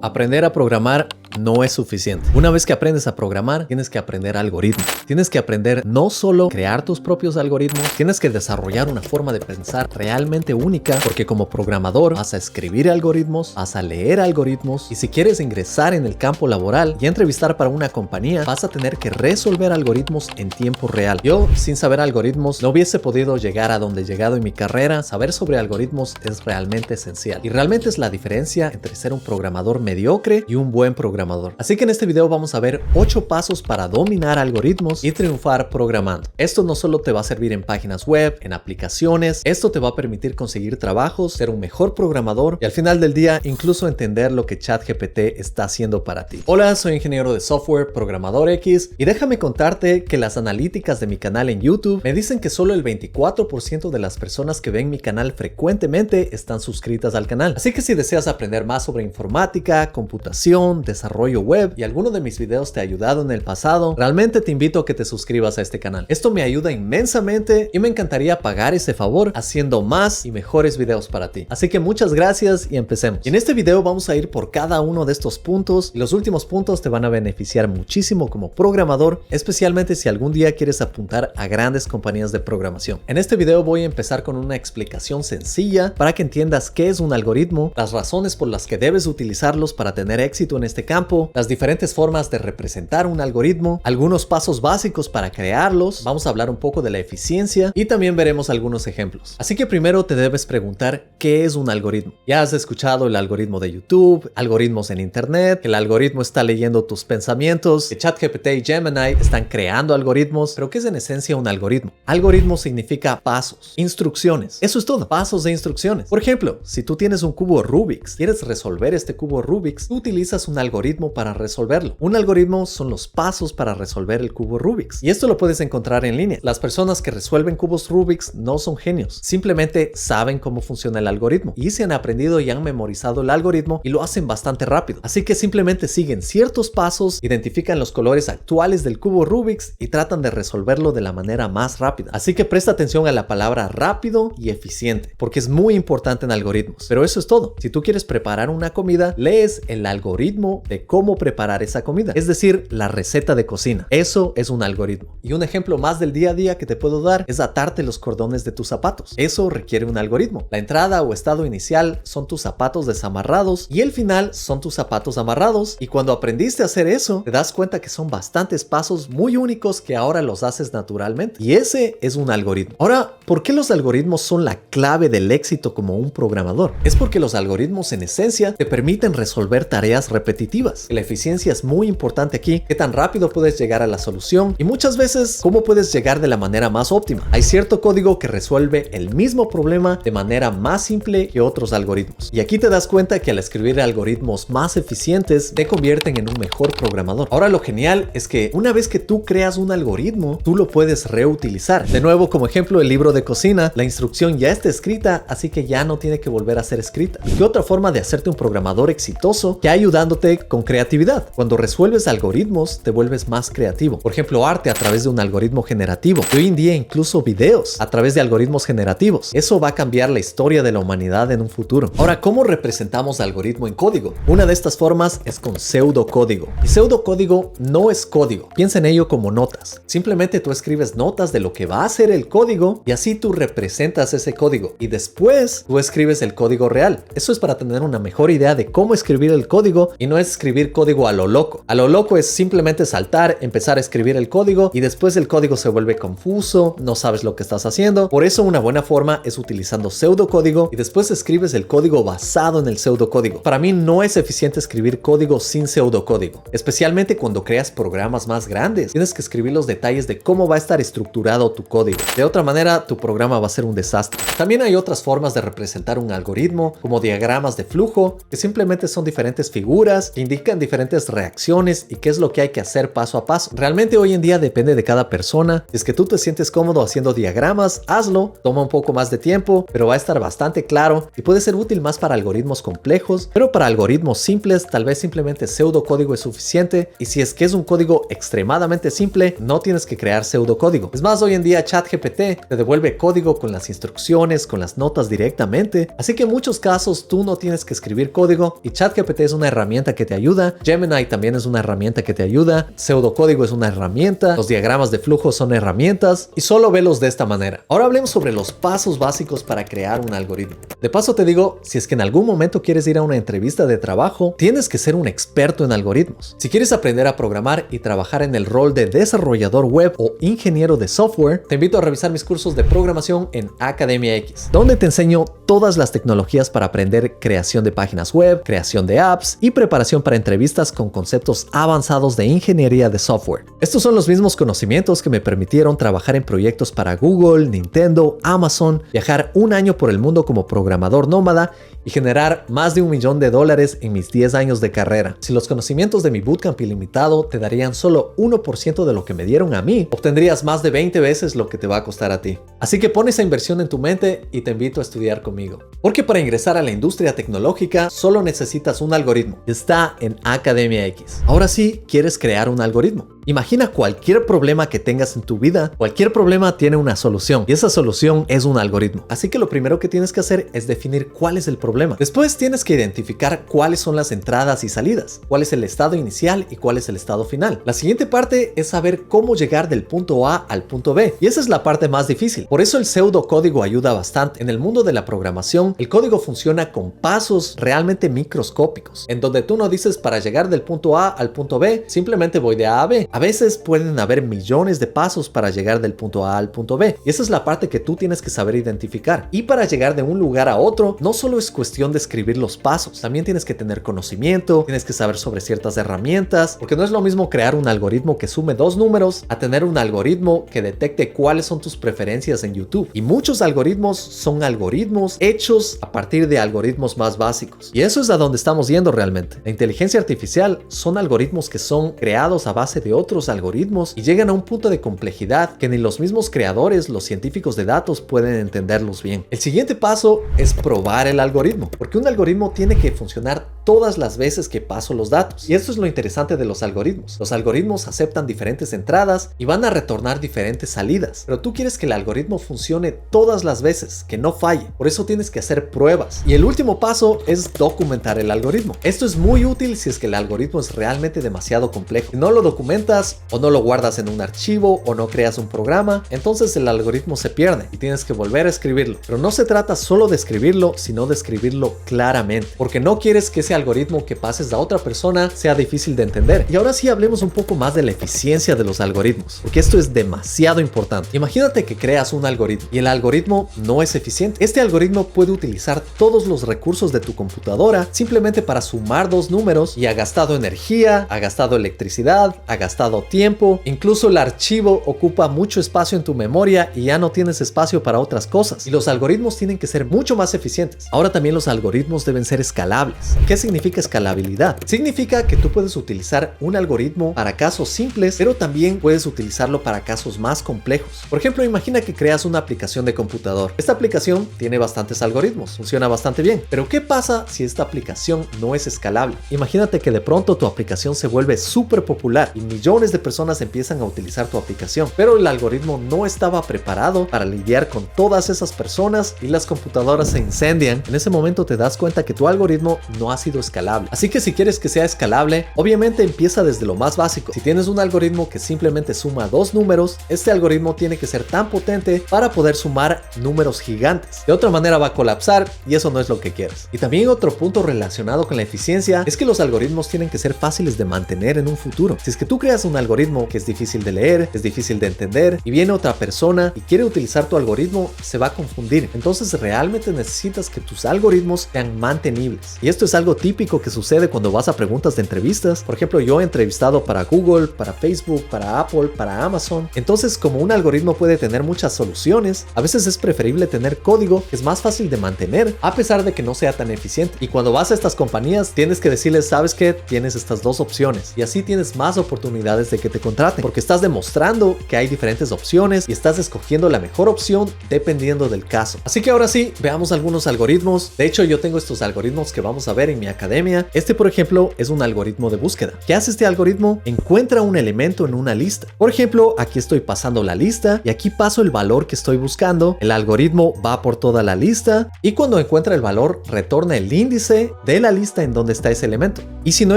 Aprender a programar no es suficiente. Una vez que aprendes a programar, tienes que aprender algoritmos. Tienes que aprender no solo crear tus propios algoritmos, tienes que desarrollar una forma de pensar realmente única, porque como programador vas a escribir algoritmos, vas a leer algoritmos, y si quieres ingresar en el campo laboral y entrevistar para una compañía, vas a tener que resolver algoritmos en tiempo real. Yo, sin saber algoritmos, no hubiese podido llegar a donde he llegado en mi carrera. Saber sobre algoritmos es realmente esencial. Y realmente es la diferencia entre ser un programador mediocre y un buen programador. Así que en este video vamos a ver 8 pasos para dominar algoritmos y triunfar programando. Esto no solo te va a servir en páginas web, en aplicaciones, esto te va a permitir conseguir trabajos, ser un mejor programador y al final del día incluso entender lo que ChatGPT está haciendo para ti. Hola, soy ingeniero de software, programador X, y déjame contarte que las analíticas de mi canal en YouTube me dicen que solo el 24% de las personas que ven mi canal frecuentemente están suscritas al canal. Así que si deseas aprender más sobre informática, computación, desarrollo web y alguno de mis videos te ha ayudado en el pasado, realmente te invito a que te suscribas a este canal. Esto me ayuda inmensamente y me encantaría pagar ese favor haciendo más y mejores videos para ti. Así que muchas gracias y empecemos. Y en este video vamos a ir por cada uno de estos puntos y los últimos puntos te van a beneficiar muchísimo como programador, especialmente si algún día quieres apuntar a grandes compañías de programación. En este video voy a empezar con una explicación sencilla para que entiendas qué es un algoritmo, las razones por las que debes utilizarlos para tener éxito en este campo, las diferentes formas de representar un algoritmo, algunos pasos básicos para crearlos, vamos a hablar un poco de la eficiencia y también veremos algunos ejemplos. Así que primero te debes preguntar qué es un algoritmo. Ya has escuchado el algoritmo de YouTube, algoritmos en internet, que el algoritmo está leyendo tus pensamientos, que ChatGPT y Gemini están creando algoritmos, pero ¿qué es en esencia un algoritmo? Algoritmo significa pasos, instrucciones, eso es todo, pasos de instrucciones. Por ejemplo, si tú tienes un cubo Rubik's, quieres resolver este cubo Rubik's, tú utilizas un algoritmo para resolverlo. Un algoritmo son los pasos para resolver el cubo Rubik's. Y esto lo puedes encontrar en línea. Las personas que resuelven cubos Rubik's no son genios. Simplemente saben cómo funciona el algoritmo. Y se han aprendido y han memorizado el algoritmo y lo hacen bastante rápido. Así que simplemente siguen ciertos pasos, identifican los colores actuales del cubo Rubik's y tratan de resolverlo de la manera más rápida. Así que presta atención a la palabra rápido y eficiente, porque es muy importante en algoritmos. Pero eso es todo. Si tú quieres preparar una comida, lees el algoritmo de cómo preparar esa comida, es decir, la receta de cocina. Eso es un algoritmo. Y un ejemplo más del día a día que te puedo dar es atarte los cordones de tus zapatos. Eso requiere un algoritmo. La entrada o estado inicial son tus zapatos desamarrados y el final son tus zapatos amarrados. Y cuando aprendiste a hacer eso, te das cuenta que son bastantes pasos muy únicos que ahora los haces naturalmente. Y ese es un algoritmo. Ahora, ¿por qué los algoritmos son la clave del éxito como un programador? Es porque los algoritmos en esencia te permiten resolver tareas repetitivas. La eficiencia es muy importante aquí, qué tan rápido puedes llegar a la solución y muchas veces cómo puedes llegar de la manera más óptima. Hay cierto código que resuelve el mismo problema de manera más simple que otros algoritmos. Y aquí te das cuenta que al escribir algoritmos más eficientes te convierten en un mejor programador. Ahora lo genial es que una vez que tú creas un algoritmo, tú lo puedes reutilizar. De nuevo, como ejemplo, el libro de cocina, la instrucción ya está escrita, así que ya no tiene que volver a ser escrita. ¿Y qué otra forma de hacerte un programador exitoso que ayudándote con creatividad? Cuando resuelves algoritmos, te vuelves más creativo. Por ejemplo, arte a través de un algoritmo generativo. Y hoy en día incluso videos a través de algoritmos generativos. Eso va a cambiar la historia de la humanidad en un futuro. Ahora, ¿cómo representamos algoritmo en código? Una de estas formas es con pseudocódigo. Y pseudocódigo no es código. Piensa en ello como notas. Simplemente tú escribes notas de lo que va a ser el código y así tú representas ese código. Y después tú escribes el código real. Eso es para tener una mejor idea de cómo escribir el código y no es escribir código a lo loco. A lo loco es simplemente saltar, empezar a escribir el código y después el código se vuelve confuso, no sabes lo que estás haciendo. Por eso una buena forma es utilizando pseudocódigo y después escribes el código basado en el pseudocódigo. Para mí no es eficiente escribir código sin pseudocódigo, especialmente cuando creas programas más grandes. Tienes que escribir los detalles de cómo va a estar estructurado tu código. De otra manera, tu programa va a ser un desastre. También hay otras formas de representar un algoritmo, como diagramas de flujo, que simplemente son diferentes figuras que indican explican diferentes reacciones y qué es lo que hay que hacer paso a paso. Realmente hoy en día depende de cada persona. Si es que tú te sientes cómodo haciendo diagramas, hazlo. Toma un poco más de tiempo, pero va a estar bastante claro y puede ser útil más para algoritmos complejos, pero para algoritmos simples, tal vez simplemente pseudocódigo es suficiente. Y si es que es un código extremadamente simple, no tienes que crear pseudocódigo. Es más, hoy en día ChatGPT te devuelve código con las instrucciones, con las notas directamente. Así que en muchos casos tú no tienes que escribir código y ChatGPT es una herramienta que te ayuda. Gemini también es una herramienta que te ayuda. Pseudocódigo es una herramienta. Los diagramas de flujo son herramientas y solo velos de esta manera. Ahora hablemos sobre los pasos básicos para crear un algoritmo. De paso te digo, si es que en algún momento quieres ir a una entrevista de trabajo, tienes que ser un experto en algoritmos. Si quieres aprender a programar y trabajar en el rol de desarrollador web o ingeniero de software, te invito a revisar mis cursos de programación en Academia X, donde te enseño todas las tecnologías para aprender creación de páginas web, creación de apps y preparación para entrevistas con conceptos avanzados de ingeniería de software. Estos son los mismos conocimientos que me permitieron trabajar en proyectos para Google, Nintendo, Amazon, viajar un año por el mundo como programador nómada y generar más de $1 millón en mis 10 años de carrera. Si los conocimientos de mi bootcamp ilimitado te darían solo 1% de lo que me dieron a mí, obtendrías más de 20 veces lo que te va a costar a ti. Así que pon esa inversión en tu mente y te invito a estudiar conmigo. Porque para ingresar a la industria tecnológica solo necesitas un algoritmo. Está en Academia X. Ahora sí, ¿quieres crear un algoritmo? Imagina cualquier problema que tengas en tu vida. Cualquier problema tiene una solución y esa solución es un algoritmo. Así que lo primero que tienes que hacer es definir cuál es el problema. Después tienes que identificar cuáles son las entradas y salidas, cuál es el estado inicial y cuál es el estado final. La siguiente parte es saber cómo llegar del punto A al punto B y esa es la parte más difícil. Por eso el pseudocódigo ayuda bastante. En el mundo de la programación, el código funciona con pasos realmente microscópicos, en donde tú no dices para llegar del punto A al punto B, simplemente voy de A a B. A veces pueden haber millones de pasos para llegar del punto A al punto B y esa es la parte que tú tienes que saber identificar. Y para llegar de un lugar a otro, no solo es cuestión de escribir los pasos, también tienes que tener conocimiento, tienes que saber sobre ciertas herramientas, porque no es lo mismo crear un algoritmo que sume 2 números a tener un algoritmo que detecte cuáles son tus preferencias en YouTube. Y muchos algoritmos son algoritmos hechos a partir de algoritmos más básicos. Y eso es a donde estamos yendo realmente. La inteligencia artificial son algoritmos que son creados a base de otros algoritmos y llegan a un punto de complejidad que ni los mismos creadores, los científicos de datos, pueden entenderlos bien. El siguiente paso es probar el algoritmo, porque un algoritmo tiene que funcionar todas las veces que paso los datos. Y esto es lo interesante de los algoritmos. Los algoritmos aceptan diferentes entradas y van a retornar diferentes salidas, pero tú quieres que el algoritmo funcione todas las veces, que no falle. Por eso tienes que hacer pruebas. Y el último paso es documentar el algoritmo. Esto es muy útil si es que el algoritmo es realmente demasiado complejo. Si no lo documentas o no lo guardas en un archivo o no creas un programa, entonces el algoritmo se pierde y tienes que volver a escribirlo. Pero no se trata solo de escribirlo, sino de escribirlo claramente, porque no quieres que ese algoritmo que pases a otra persona sea difícil de entender. Y ahora sí hablemos un poco más de la eficiencia de los algoritmos, porque esto es demasiado importante. Imagínate que creas un algoritmo y el algoritmo no es eficiente. Este algoritmo puede utilizar todos los recursos de tu computadora simplemente para sumar 2 números y ha gastado energía, ha gastado electricidad, ha gastado tiempo, incluso el archivo ocupa mucho espacio en tu memoria y ya no tienes espacio para otras cosas. Y los algoritmos tienen que ser mucho más eficientes. Ahora también los algoritmos deben ser escalables. ¿Qué significa escalabilidad? Significa que tú puedes utilizar un algoritmo para casos simples, pero también puedes utilizarlo para casos más complejos. Por ejemplo, imagina que creas una aplicación de computador. Esta aplicación tiene bastantes algoritmos, funciona bastante bien, pero ¿qué pasa si esta aplicación no es escalable? Imagínate que de pronto tu aplicación se vuelve súper popular y millones de personas empiezan a utilizar tu aplicación, pero el algoritmo no estaba preparado para lidiar con todas esas personas y las computadoras se incendian. En ese momento te das cuenta que tu algoritmo no ha sido escalable. Así que si quieres que sea escalable, obviamente empieza desde lo más básico. Si tienes un algoritmo que simplemente suma 2 números, este algoritmo tiene que ser tan potente para poder sumar números gigantes. De otra manera va a colapsar y eso no es lo que quieres. Y también otro punto relacionado con la eficiencia es que los algoritmos tienen que ser fáciles de mantener en un futuro. Si es que tú creas creas un algoritmo que es difícil de leer, es difícil de entender, y viene otra persona y quiere utilizar tu algoritmo, se va a confundir. Entonces realmente necesitas que tus algoritmos sean mantenibles. Y esto es algo típico que sucede cuando vas a preguntas de entrevistas. Por ejemplo, yo he entrevistado para Google, para Facebook, para Apple, para Amazon. Entonces, como un algoritmo puede tener muchas soluciones, a veces es preferible tener código que es más fácil de mantener, a pesar de que no sea tan eficiente. Y cuando vas a estas compañías, tienes que decirles, ¿sabes qué? Tienes estas dos opciones. Y así tienes más oportunidades de que te contraten, porque estás demostrando que hay diferentes opciones y estás escogiendo la mejor opción dependiendo del caso. Así que ahora sí, veamos algunos algoritmos. De hecho, yo tengo estos algoritmos que vamos a ver en mi academia. Este, por ejemplo, es un algoritmo de búsqueda. ¿Qué hace este algoritmo? Encuentra un elemento en una lista. Por ejemplo, aquí estoy pasando la lista y aquí paso el valor que estoy buscando. El algoritmo va por toda la lista y cuando encuentra el valor, retorna el índice de la lista en donde está ese elemento. Y si no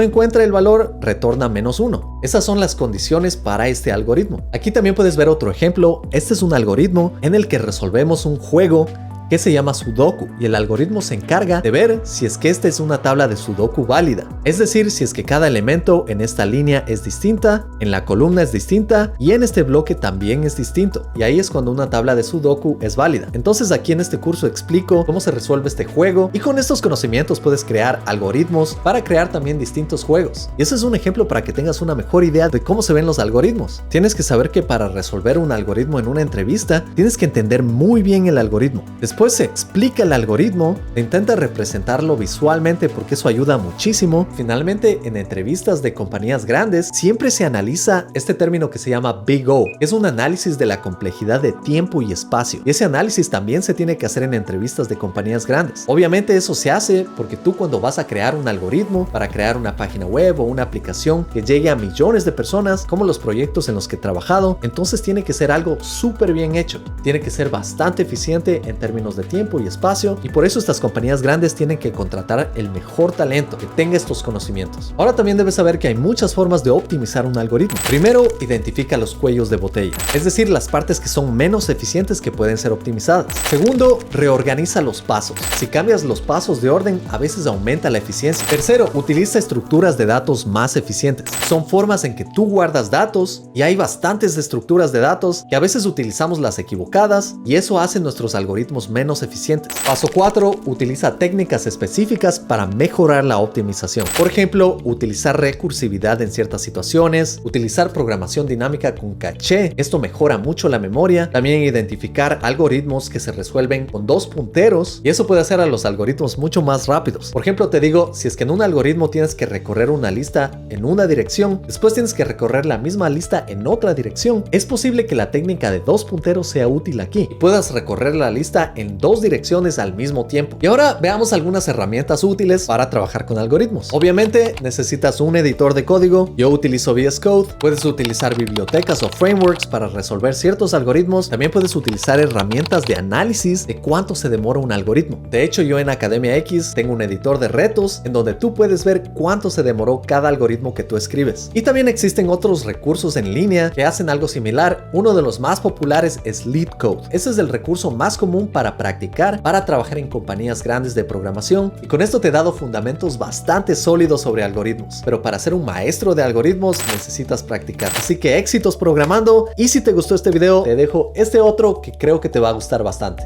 encuentra el valor, retorna -1. Esas son las condiciones para este algoritmo. Aquí también puedes ver otro ejemplo. Este es un algoritmo en el que resolvemos un juego que se llama Sudoku, y el algoritmo se encarga de ver si es que esta es una tabla de Sudoku válida, es decir, si es que cada elemento en esta línea es distinta, en la columna es distinta y en este bloque también es distinto, y ahí es cuando una tabla de Sudoku es válida. Entonces aquí en este curso explico cómo se resuelve este juego y con estos conocimientos puedes crear algoritmos para crear también distintos juegos, y ese es un ejemplo para que tengas una mejor idea de cómo se ven los algoritmos. Tienes que saber que para resolver un algoritmo en una entrevista tienes que entender muy bien el algoritmo. Después se explica el algoritmo, e intenta representarlo visualmente porque eso ayuda muchísimo. Finalmente, en entrevistas de compañías grandes, siempre se analiza este término que se llama Big O. Es un análisis de la complejidad de tiempo y espacio. Y ese análisis también se tiene que hacer en entrevistas de compañías grandes. Obviamente eso se hace porque tú cuando vas a crear un algoritmo para crear una página web o una aplicación que llegue a millones de personas, como los proyectos en los que he trabajado, entonces tiene que ser algo súper bien hecho. Tiene que ser bastante eficiente en términos de tiempo y espacio, y por eso estas compañías grandes tienen que contratar el mejor talento que tenga estos conocimientos. Ahora también debes saber que hay muchas formas de optimizar un algoritmo. Primero, identifica los cuellos de botella, es decir, las partes que son menos eficientes que pueden ser optimizadas. Segundo, reorganiza los pasos. Si cambias los pasos de orden, a veces aumenta la eficiencia. Tercero, utiliza estructuras de datos más eficientes. Son formas en que tú guardas datos y hay bastantes estructuras de datos que a veces utilizamos las equivocadas y eso hace nuestros algoritmos menos eficientes. Paso 4. Utiliza técnicas específicas para mejorar la optimización. Por ejemplo, utilizar recursividad en ciertas situaciones, utilizar programación dinámica con caché. Esto mejora mucho la memoria. También identificar algoritmos que se resuelven con 2 punteros y eso puede hacer a los algoritmos mucho más rápidos. Por ejemplo, te digo, si es que en un algoritmo tienes que recorrer una lista en una dirección, después tienes que recorrer la misma lista en otra dirección, es posible que la técnica de 2 punteros sea útil aquí y puedas recorrer la lista en 2 direcciones al mismo tiempo. Y ahora veamos algunas herramientas útiles para trabajar con algoritmos. Obviamente necesitas un editor de código. Yo utilizo VS Code. Puedes utilizar bibliotecas o frameworks para resolver ciertos algoritmos. También puedes utilizar herramientas de análisis de cuánto se demora un algoritmo. De hecho, yo en Academia X tengo un editor de retos en donde tú puedes ver cuánto se demoró cada algoritmo que tú escribes. Y también existen otros recursos en línea que hacen algo similar. Uno de los más populares es LeetCode. Ese es el recurso más común para practicar para trabajar en compañías grandes de programación, y con esto te he dado fundamentos bastante sólidos sobre algoritmos, pero para ser un maestro de algoritmos necesitas practicar. Así que éxitos programando, y si te gustó este video te dejo este otro que creo que te va a gustar bastante.